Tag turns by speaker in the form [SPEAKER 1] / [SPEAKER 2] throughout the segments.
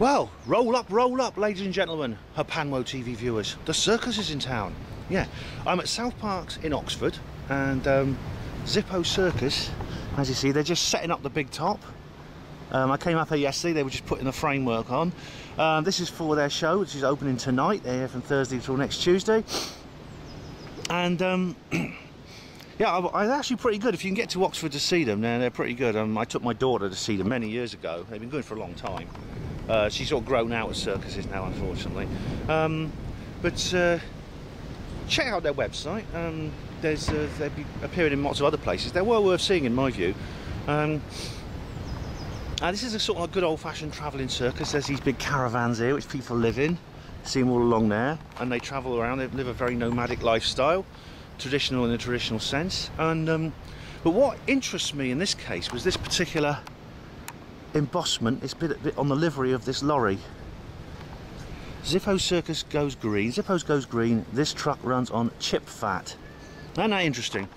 [SPEAKER 1] Well, roll up, ladies and gentlemen, Hapanwo TV viewers. The circus is in town. Yeah, I'm at South Parks in Oxford, and Zippo Circus, as you see, they're just setting up the big top. I came up here yesterday, they were just putting the framework on. This is for their show, which is opening tonight. They're here from Thursday till next Tuesday. And yeah, I'm actually pretty good. If you can get to Oxford to see them, they're pretty good. I took my daughter to see them many years ago. They've been going for a long time. She's sort of grown out of circuses now, unfortunately. But check out their website. They'll be appearing in lots of other places. They're well worth seeing, in my view. This is a sort of a good old-fashioned travelling circus. There's these big caravans here, which people live in. See them all along there, and they travel around. They live a very nomadic lifestyle, traditional in the traditional sense. And but what interests me in this case was this particular embossment. It's a bit on the livery of this lorry. Zippo Circus goes green. Zippo's goes green. This truck runs on chip fat. Isn't that interesting?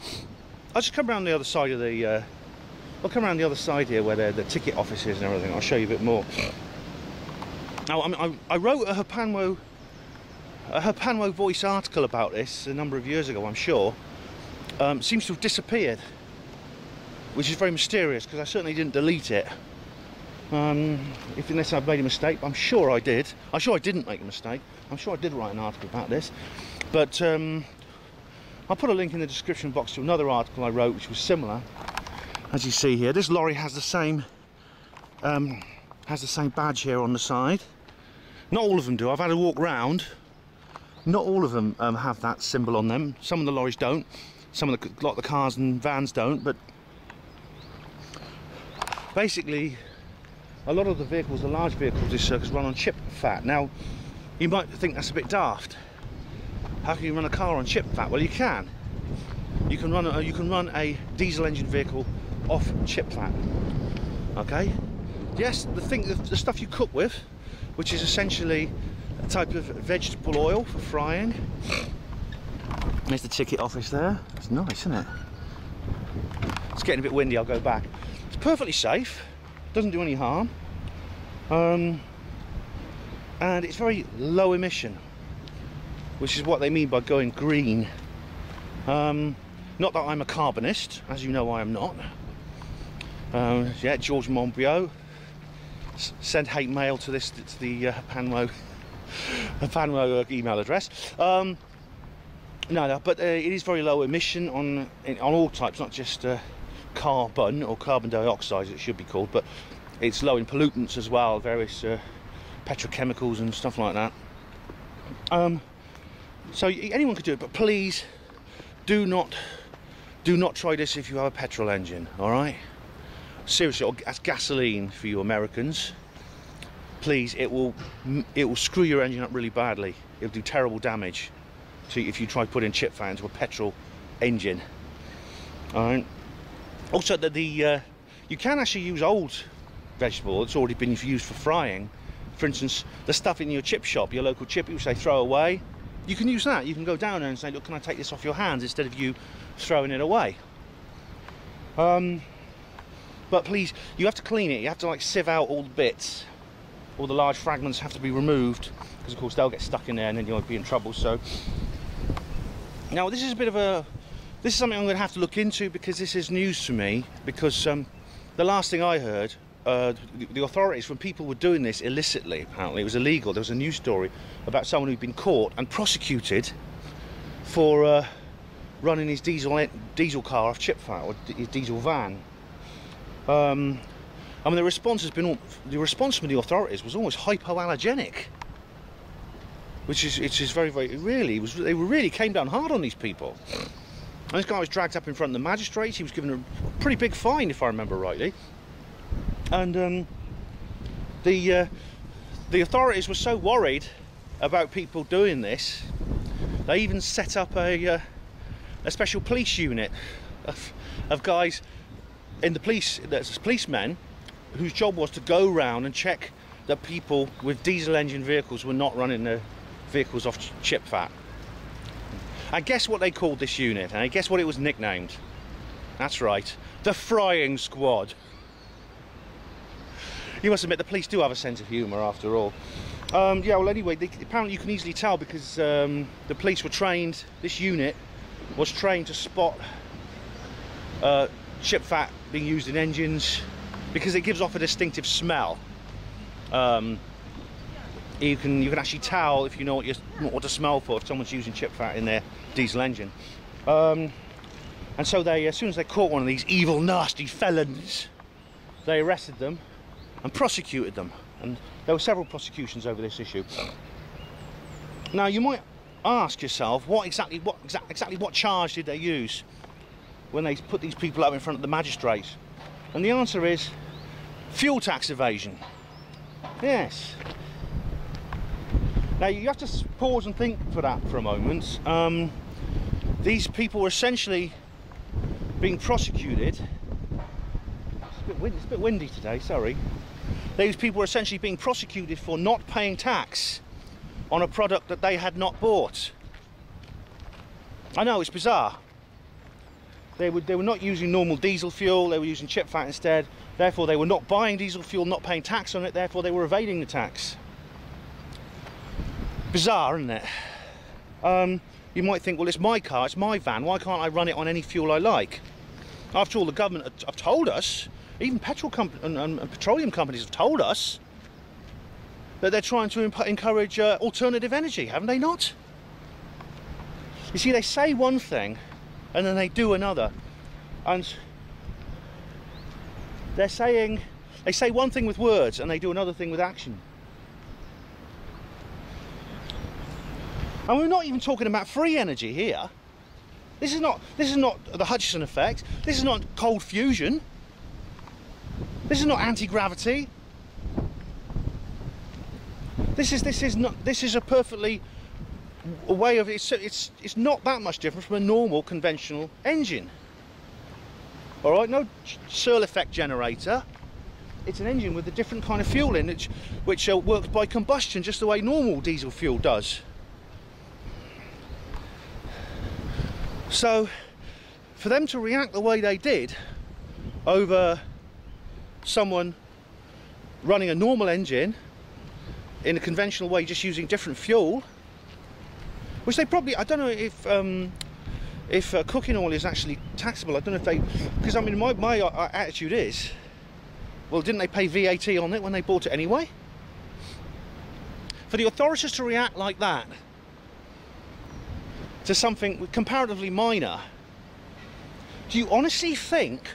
[SPEAKER 1] I'll just come around the other side of the. I'll come around the other side here where the ticket office is and everything. I'll show you a bit more. Now, I wrote a Hapanwo Voice article about this a number of years ago, I'm sure. Seems to have disappeared, which is very mysterious because I certainly didn't delete it. Unless I've made a mistake, I'm sure I did. I'm sure I didn't make a mistake. I'm sure I did write an article about this. But I'll put a link in the description box to another article I wrote, which was similar. As you see here, this lorry has the same badge here on the side. Not all of them do. I've had a walk round. Not all of them have that symbol on them. Some of the lorries don't. Some of the lot of the cars and vans don't. But basically, a lot of the vehicles, the large vehicles of this circus, run on chip fat. Now, you might think that's a bit daft. How can you run a car on chip fat? Well, you can. You can run a diesel engine vehicle off chip fat. Okay. Yes, the stuff you cook with, which is essentially a type of vegetable oil for frying. There's the ticket office there. It's nice, isn't it? It's getting a bit windy. I'll go back. It's perfectly safe. Doesn't do any harm. And it's very low emission, which is what they mean by going green. Not that I'm a carbonist, as you know I am not. Yeah, George Monbiot, send hate mail to this, to the Hapanwo email address. No, but it is very low emission on all types, not just carbon or carbon dioxide, as it should be called, but it's low in pollutants as well, various petrochemicals and stuff like that. So anyone could do it, but please do not try this if you have a petrol engine. All right, seriously, that's gasoline for you Americans. Please, it will screw your engine up really badly. It'll do terrible damage to you if you try putting chip fat into a petrol engine. All right. Also, you can actually use old vegetable that's already been used for frying. For instance, the stuff in your chip shop, your local chip, which they throw away. You can use that. You can go down there and say, look, can I take this off your hands, instead of you throwing it away. But please, you have to clean it. You have to like sieve out all the bits. All the large fragments have to be removed, because of course they'll get stuck in there and then you'll be in trouble. So now this is something I'm going to have to look into, because this is news to me. Because the last thing I heard, the authorities, when people were doing this illicitly, apparently it was illegal. There was a news story about someone who'd been caught and prosecuted for running his diesel car off chip fat, or his diesel van. I mean, the response from the authorities was almost hypoallergenic, which is very, very, they really came down hard on these people. And this guy was dragged up in front of the magistrates. He was given a pretty big fine, if I remember rightly. And the authorities were so worried about people doing this, they even set up a special police unit of guys in the police, that's policemen, whose job was to go round and check that people with diesel engine vehicles were not running their vehicles off chip fat. And guess what they called this unit? And guess what it was nicknamed? That's right, the Frying Squad. You must admit the police do have a sense of humour after all. Yeah, well anyway, apparently you can easily tell because the police were trained, this unit was trained to spot ship fat being used in engines because it gives off a distinctive smell. You can actually tell if you know what to smell for if someone's using chip fat in their diesel engine. And so they, as soon as they caught one of these evil, nasty felons, they arrested them and prosecuted them. And there were several prosecutions over this issue. Now you might ask yourself, what charge did they use when they put these people up in front of the magistrates? And the answer is fuel tax evasion. Yes. Now you have to pause and think for that for a moment. These people were essentially being prosecuted. It's a bit windy today, sorry. These people were essentially being prosecuted for not paying tax on a product that they had not bought. I know, it's bizarre. They were not using normal diesel fuel, they were using chip fat instead. Therefore they were not buying diesel fuel, not paying tax on it, therefore they were evading the tax. Bizarre, isn't it? You might think, well, it's my car, it's my van, why can't I run it on any fuel I like? After all, the government have told us, even petrol and petroleum companies have told us that they're trying to encourage alternative energy, haven't they not? You see, they say one thing and then they do another, and they say one thing with words and they do another thing with action. And we're not even talking about free energy here. This is not the Hutchison effect. This is not cold fusion. This is not anti-gravity. This is a perfectly a way of it's not that much different from a normal conventional engine. All right, no Searle effect generator. It's an engine with a different kind of fuel in it, which works by combustion, just the way normal diesel fuel does. So, for them to react the way they did over someone running a normal engine in a conventional way, just using different fuel, which they probably, I don't know if cooking oil is actually taxable. I don't know if they, because I mean my attitude is, well, didn't they pay VAT on it when they bought it anyway? For the authorities to react like that to something comparatively minor, do you honestly think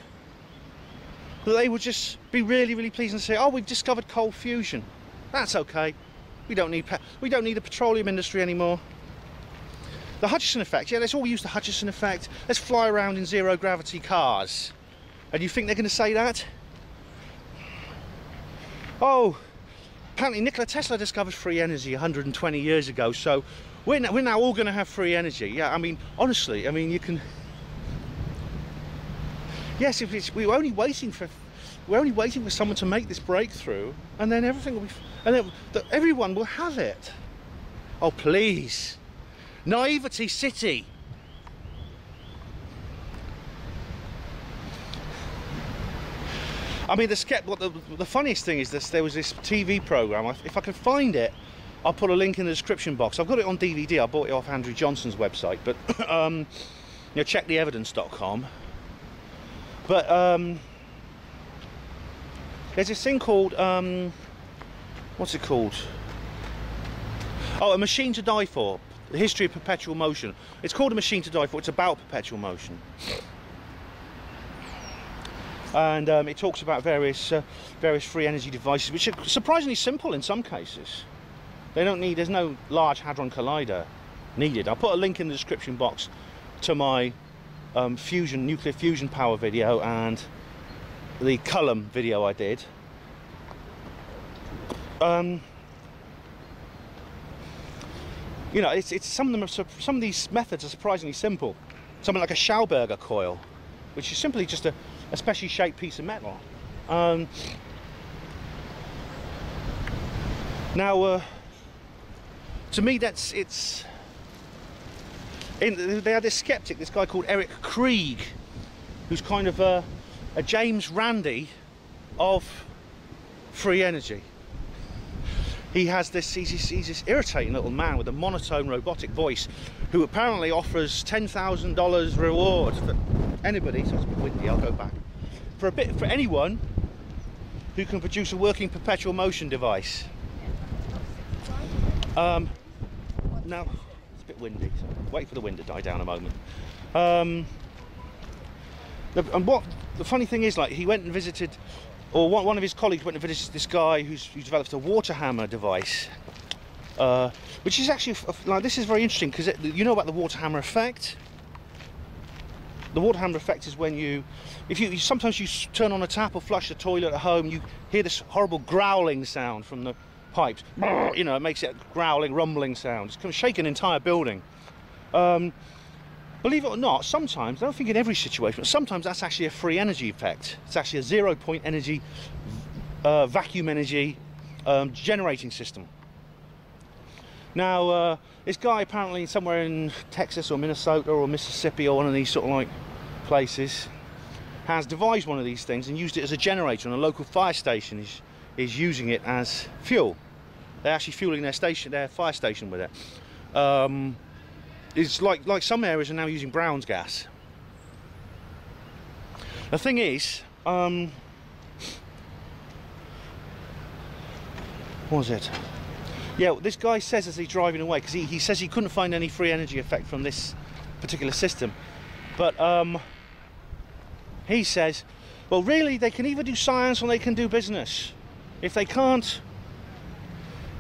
[SPEAKER 1] that they would just be really, really pleased and say, oh, we've discovered cold fusion, that's okay, we don't need the petroleum industry anymore? The Hutchison effect, yeah, let's all use the Hutchison effect, let's fly around in zero gravity cars. And you think they're going to say that? Oh, apparently Nikola Tesla discovered free energy 120 years ago, so we're now all going to have free energy. Yeah, I mean, honestly, I mean, you can. Yes, if we're only waiting for someone to make this breakthrough, and then everything will be, and then everyone will have it. Oh, please, naivety city. I mean, the funniest thing is this: there was this TV program. If I can find it, I'll put a link in the description box. I've got it on DVD. I bought it off Andrew Johnson's website, but you know, check theevidence.com. But there's this thing called what's it called? Oh, A Machine to Die For: The History of Perpetual Motion. It's called A Machine to Die For. It's about perpetual motion. And it talks about various free energy devices, which are surprisingly simple in some cases. They don't need, there's no Large Hadron Collider needed. I'll put a link in the description box to my nuclear fusion power video and the Cullum video I did. You know, it's some of these methods are surprisingly simple. Something like a Schauberger coil, which is simply just a specially shaped piece of metal. Now, to me, they had this skeptic, this guy called Eric Krieg, who's kind of a James Randi of free energy. He has this, he's this irritating little man with a monotone robotic voice who apparently offers $10,000 reward for anybody, so it's a bit windy, I'll go back, for anyone who can produce a working perpetual motion device. Now, it's a bit windy, so wait for the wind to die down a moment. And what the funny thing is, like, he went and visited, or one of his colleagues went and visited this guy who developed a water hammer device, which is actually, like, this is very interesting because you know about the water hammer effect. The water hammer effect is when sometimes you turn on a tap or flush the toilet at home, you hear this horrible growling sound from the pipes. You know, it makes it a growling, rumbling sound. It's kind of shake an entire building. Believe it or not, sometimes, I don't think in every situation, but sometimes that's actually a free energy effect. It's actually a 0-point energy, vacuum energy generating system. Now, this guy apparently somewhere in Texas or Minnesota or Mississippi or one of these sort of like places has devised one of these things and used it as a generator, and a local fire station is using it as fuel. They're actually fueling their fire station with it. It's like some areas are now using Brown's gas. The thing is, what was it? Yeah, this guy says as he's driving away, because he says he couldn't find any free energy effect from this particular system, but he says, well, really, they can either do science or they can do business. If they can't,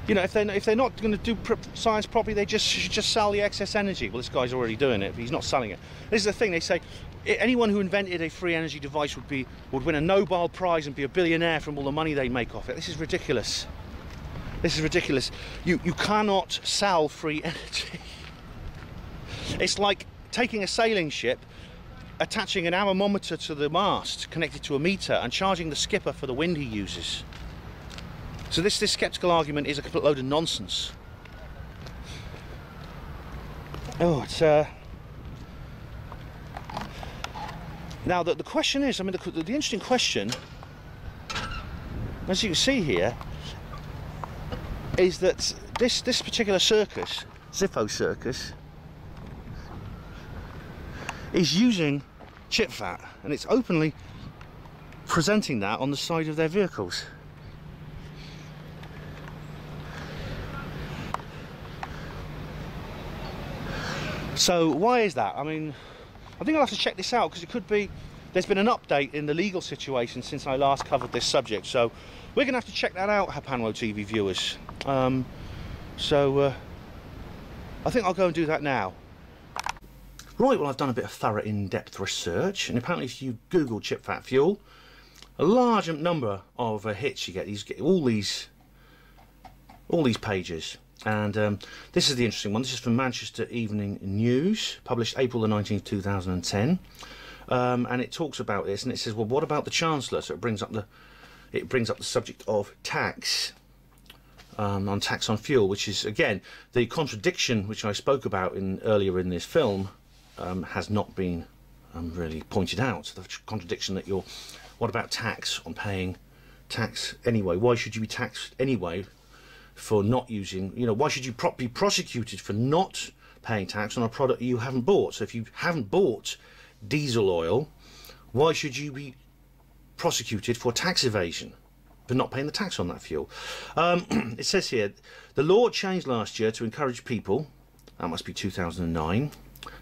[SPEAKER 1] you know, if they're not going to do science properly, they should just sell the excess energy. Well, this guy's already doing it, but he's not selling it. This is the thing, they say anyone who invented a free energy device would win a Nobel Prize and be a billionaire from all the money they make off it. This is ridiculous. This is ridiculous. You cannot sell free energy. It's like taking a sailing ship, attaching an anemometer to the mast connected to a meter, and charging the skipper for the wind he uses. So this skeptical argument is a complete load of nonsense. Oh, it's now the question is, I mean, the interesting question, as you can see here, is that this particular circus, Zippo circus, is using chip fat, and it's openly presenting that on the side of their vehicles. So why is that? I mean, I think I'll have to check this out, because it could be there's been an update in the legal situation since I last covered this subject, so we're going to have to check that out, Hapanwo TV viewers. I think I'll go and do that now. Right, well, I've done a bit of thorough in-depth research, and apparently if you Google chip fat fuel, a large number of hits you get. All these pages, and this is the interesting one. This is from Manchester Evening News, published April the 19th, 2010, and it talks about this, and it says, well, what about the Chancellor? So it brings up the subject of tax. On tax on fuel, which is again the contradiction which I spoke about earlier in this film, has not been really pointed out. The contradiction that what about tax on paying tax anyway? Why should you be taxed anyway for not using, you know, why should you be prosecuted for not paying tax on a product you haven't bought? So if you haven't bought diesel oil, why should you be prosecuted for tax evasion, for not paying the tax on that fuel? It says here, the law changed last year to encourage people, that must be 2009,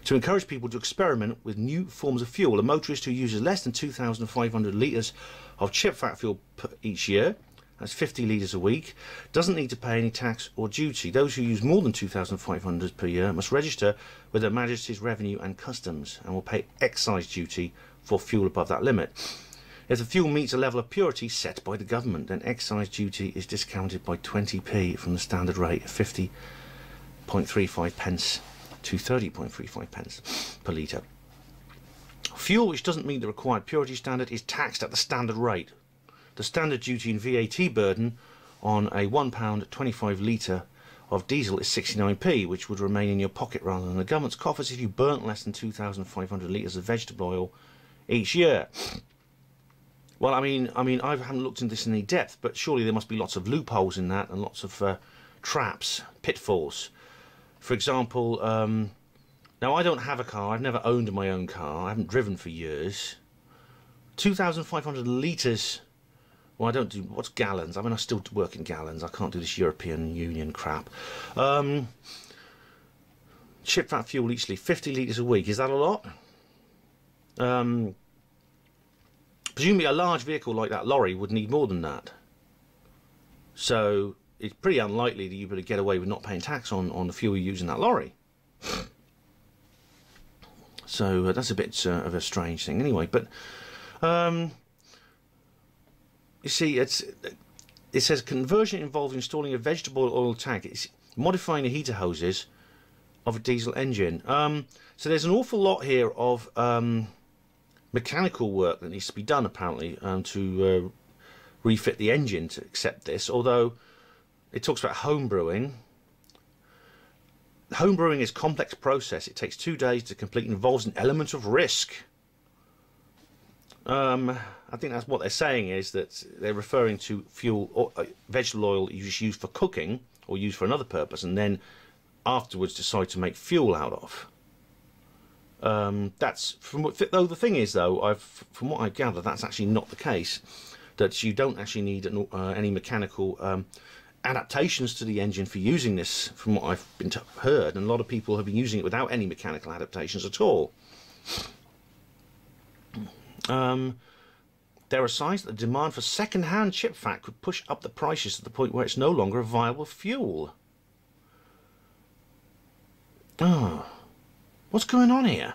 [SPEAKER 1] to encourage people to experiment with new forms of fuel. A motorist who uses less than 2,500 litres of chip fat fuel each year, that's 50 litres a week, doesn't need to pay any tax or duty. Those who use more than 2,500 per year must register with Her Majesty's Revenue and Customs and will pay excise duty for fuel above that limit. If the fuel meets a level of purity set by the government, then excise duty is discounted by 20p from the standard rate of 50.35 pence to 30.35 pence per litre. Fuel which doesn't meet the required purity standard is taxed at the standard rate. The standard duty and VAT burden on a £1.25 litre of diesel is 69p, which would remain in your pocket rather than the government's coffers if you burnt less than 2,500 litres of vegetable oil each year. Well, I mean, I haven't looked into this in any depth, but surely there must be lots of loopholes in that and lots of traps, pitfalls. For example, now I don't have a car. I've never owned my own car. I haven't driven for years. 2,500 litres. Well, I don't do... What's gallons? I mean, I still work in gallons. I can't do this European Union crap. Chip fat fuel each litre, 50 litres a week. Is that a lot? Presumably a large vehicle like that lorry would need more than that. So it's pretty unlikely that you would get away with not paying tax on the fuel you use in that lorry. So that's a bit of a strange thing anyway. But you see, it says conversion involved installing a vegetable oil tank. It's modifying the heater hoses of a diesel engine. So there's an awful lot here of mechanical work that needs to be done, apparently, to refit the engine to accept this. Although it talks about home brewing. Home brewing is a complex process. It takes 2 days to complete and involves an element of risk. I think that's what they're saying, is that they're referring to fuel or vegetable oil you just use for cooking or use for another purpose, and then afterwards decide to make fuel out of. That's though the thing is, though, from what I gather, that's actually not the case. That you don't actually need any mechanical adaptations to the engine for using this, from what I've been heard, and a lot of people have been using it without any mechanical adaptations at all. There are signs that the demand for second-hand chip fat could push up the prices to the point where it's no longer a viable fuel. Oh, what's going on here?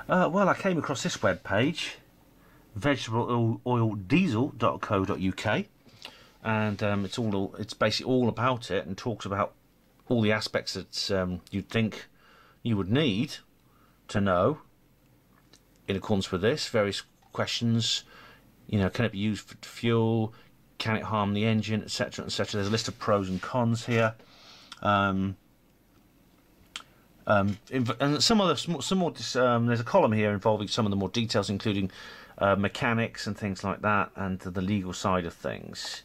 [SPEAKER 1] Well, I came across this web page, vegetableoildiesel.co.uk, and it's basically all about it, and talks about all the aspects that you'd think you would need to know in accordance with this. Various questions, you know, can it be used for fuel, can it harm the engine, etc., etc. There's a list of pros and cons here, and some more. There's a column here involving some of the more details, including mechanics and things like that, and the legal side of things.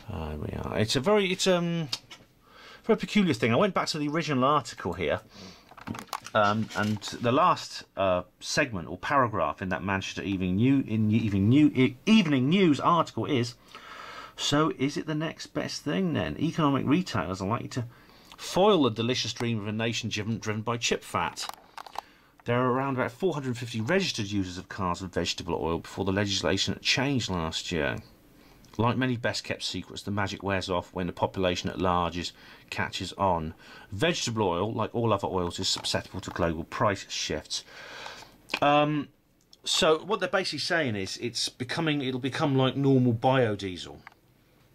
[SPEAKER 1] We are. It's a very peculiar thing. I went back to the original article here. And the last segment or paragraph in that Manchester Evening News article is: so is it the next best thing then? Economic retailers are likely to foil the delicious dream of a nation driven by chip fat. There are around about 450 registered users of cars with vegetable oil before the legislation changed last year. Like many best-kept secrets, the magic wears off when the population at large catches on. Vegetable oil, like all other oils, is susceptible to global price shifts. So what they're basically saying is it'll become like normal biodiesel,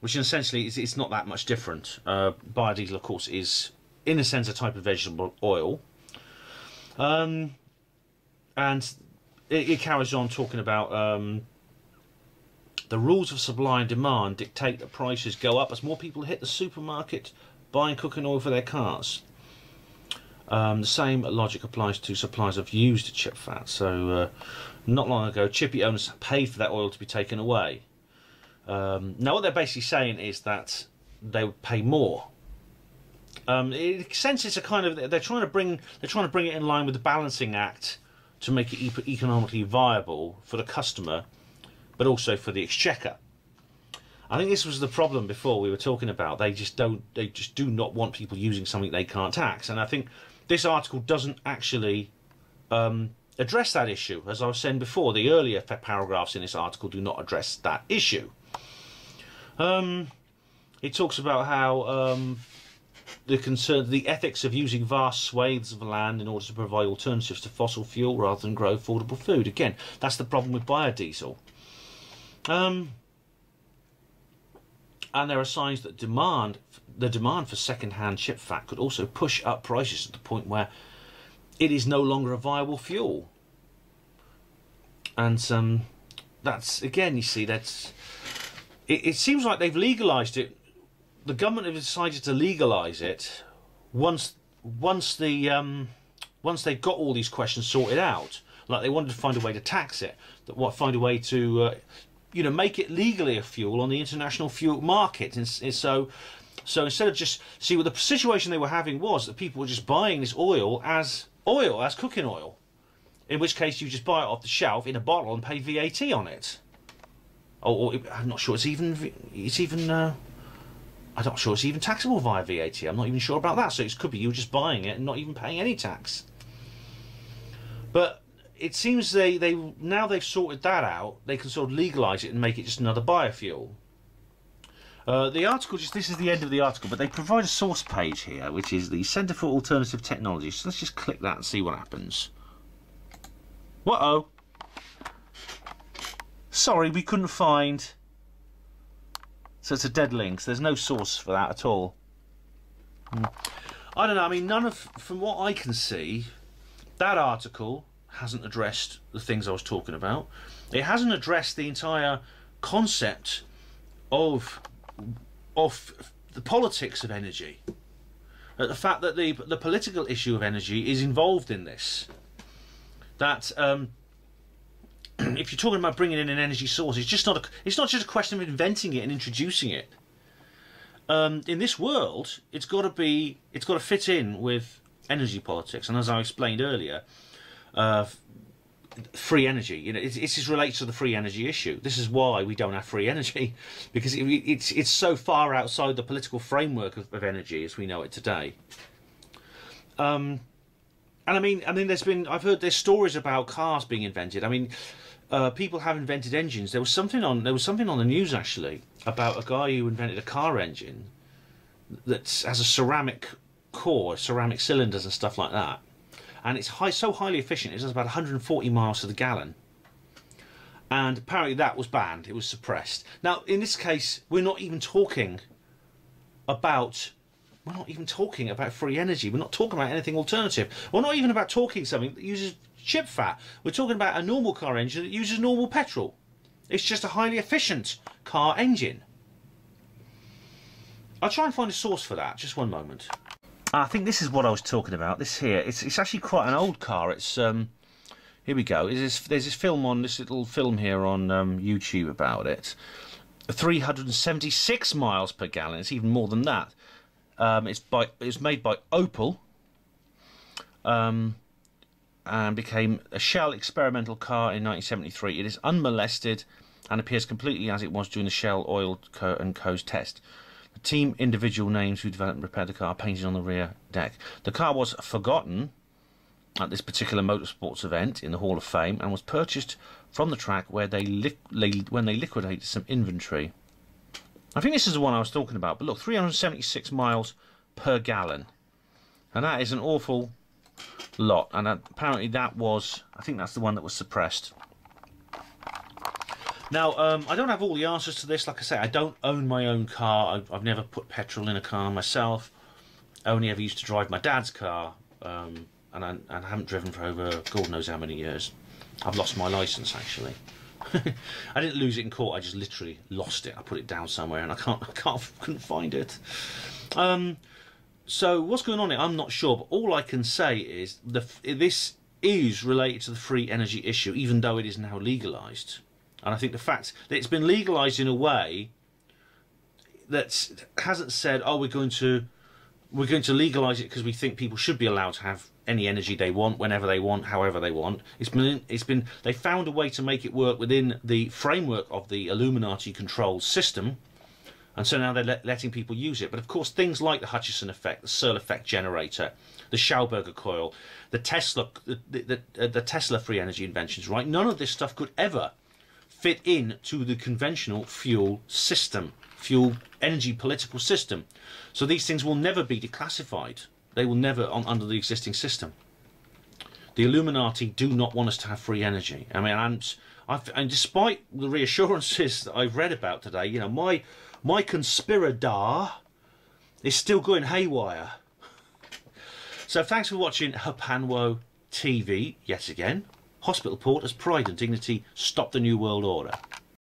[SPEAKER 1] which essentially it's not that much different. Biodiesel, of course, is in a sense a type of vegetable oil, and it carries on talking about the rules of supply and demand dictate that prices go up as more people hit the supermarket buying cooking oil for their cars. The same logic applies to supplies of used chip fat. So not long ago, chippy owners paid for that oil to be taken away. Now what they're basically saying is that they would pay more. In a sense, it's a kind of, they're trying to bring it in line with the balancing act to make it economically viable for the customer, but also for the exchequer. I think this was the problem before we were talking about. They just do not want people using something they can't tax. And I think this article doesn't actually address that issue. As I was saying before, the earlier paragraphs in this article do not address that issue. It talks about how the ethics of using vast swathes of land in order to provide alternatives to fossil fuel rather than grow affordable food. Again, that's the problem with biodiesel. And there are signs that the demand for second-hand chip fat could also push up prices to the point where it is no longer a viable fuel. And that's, again, you see, it seems like they've legalised it. The government have decided to legalise it once they've got all these questions sorted out. Like they wanted to find a way to tax it, find a way to, you know, make it legally a fuel on the international fuel market. And so instead of just what the situation they were having was that people were just buying this oil as cooking oil. In which case you just buy it off the shelf in a bottle and pay VAT on it. Or I'm not sure I'm not sure it's even taxable via VAT. I'm not even sure about that. So it could be you just buying it and not even paying any tax. But it seems now they've sorted that out, they can sort of legalise it and make it just another biofuel. The article, this is the end of the article, but they provide a source page here, which is the Centre for Alternative Technology. So let's just click that and see what happens. Whoa! Sorry, we couldn't find... So it's a dead link, so there's no source for that at all. I don't know, I mean, from what I can see, that article hasn't addressed the things I was talking about. It hasn't addressed the entire concept of the politics of energy. The fact that the political issue of energy is involved in this. That if you're talking about bringing in an energy source, it's not just a question of inventing it and introducing it. In this world, it's got to fit in with energy politics, and as I explained earlier, free energy. You know, it just relates to the free energy issue. This is why we don't have free energy, because it's so far outside the political framework of energy as we know it today. And I mean, I've heard there's stories about cars being invented. I mean, people have invented engines. There was something on the news actually about a guy who invented a car engine that has a ceramic core, ceramic cylinders and stuff like that. And it's so highly efficient, it does about 140 miles to the gallon. And apparently that was banned, it was suppressed. Now, in this case, we're not even talking about free energy. We're not talking about anything alternative. We're not even about talking something that uses chip fat. We're talking about a normal car engine that uses normal petrol. It's just a highly efficient car engine. I'll try and find a source for that. Just one moment. I think this is what I was talking about. This here, it's actually quite an old car. It's here we go. There's this little film here on YouTube about it. 376 miles per gallon. It's even more than that. It's made by Opel, and became a Shell experimental car in 1973. It is unmolested and appears completely as it was during the Shell Oil and Co.'s test. The team individual names who developed and repaired the car are painted on the rear deck. The car was forgotten at this particular motorsports event in the Hall of Fame and was purchased from the track where when they liquidated some inventory. I think this is the one I was talking about, but look, 376 miles per gallon. And that is an awful lot. And apparently I think that's the one that was suppressed. Now, I don't have all the answers to this. Like I say, I don't own my own car. I've never put petrol in a car myself. I only ever used to drive my dad's car. And I haven't driven for over God knows how many years. I've lost my licence, actually. I didn't lose it in court. I just literally lost it. I put it down somewhere and I couldn't find it. So what's going on here? I'm not sure. But all I can say is this is related to the free energy issue, even though it is now legalised. And I think the fact that it's been legalised in a way that hasn't said, oh, we're going to legalise it because we think people should be allowed to have any energy they want, whenever they want, however they want. They found a way to make it work within the framework of the Illuminati controlled system, and so now they're letting people use it. But of course, things like the Hutchison effect, the Searle effect generator, the Schauberger coil, the Tesla free energy inventions, right? None of this stuff could ever fit in to the conventional fuel system, fuel energy political system. So these things will never be declassified. They will never under the existing system. The Illuminati do not want us to have free energy. I mean, and despite the reassurances that I've read about today, you know, my conspiradar is still going haywire. So thanks for watching Hapanwo TV yet again. Hospital Port as Pride and Dignity stop the New World Order.